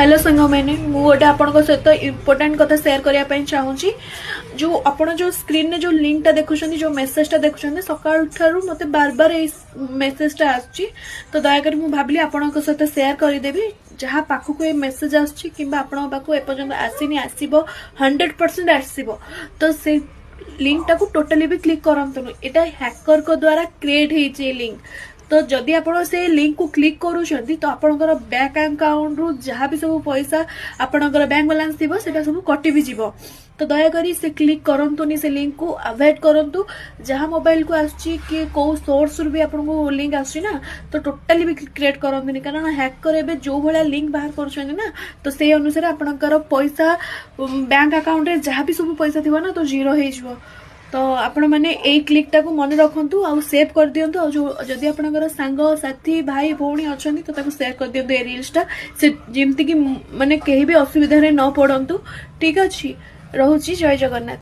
Hello सांग मैंने गोटे आपण सहित इम्पोर्टाट कथा शेयर करने चाहूँगी। जो आपण जो स्क्रीन में जो लिंकटा देखुं जो मेसेजटा देखुं सकाल मत बार बार ये मेसेजटा आसुची तो दयाकोरी मुझे भाविली आपण सहित शेयर करदेवी जहाँ पाखक ये मेसेज आसुची किंबा आपण पाखक एपर्यंत आसीनी आसीबो 100% आसीबो तो से लिंकटा को टोटली भी क्लिक करंतु एटा हैकर को द्वारा क्रिएट होइचे लिंक तो जदि आप से लिंक को क्लिक करूँ तो आपणकर बैंक अकाउंट रु जहाँ भी सब पैसा आपणकर बैंक बैलेंस थी सब कटि भी जीव तो दयाकोरी से क्लिक करंतुनी से लिंक को अवॉइड करंतु जहाँ मोबाइल को आसुची कि कौ सोर्स रु भी आपको लिंक आसुची ना तो टोटाली भी क्रिएट करंतुनी कारण हैकर एबे जो भाया लिंक बाहर कर ना तो से अनुसार आपणकर पैसा बैंक अकाउंट रे जहाँ भी सब पैसा थी ना तो जीरो हो तो आपण मैंने यही क्लिकटा को मन रखु आउ सेव कर दिंतु आ जदि आपणकर सांग साथी भाई भौणी अच्छा तो शेयर कर दिंतु ये रील्सटा से जमती कि माने कहीं भी असुविधा न पड़तु। ठीक अच्छे रोची जय जगन्नाथ।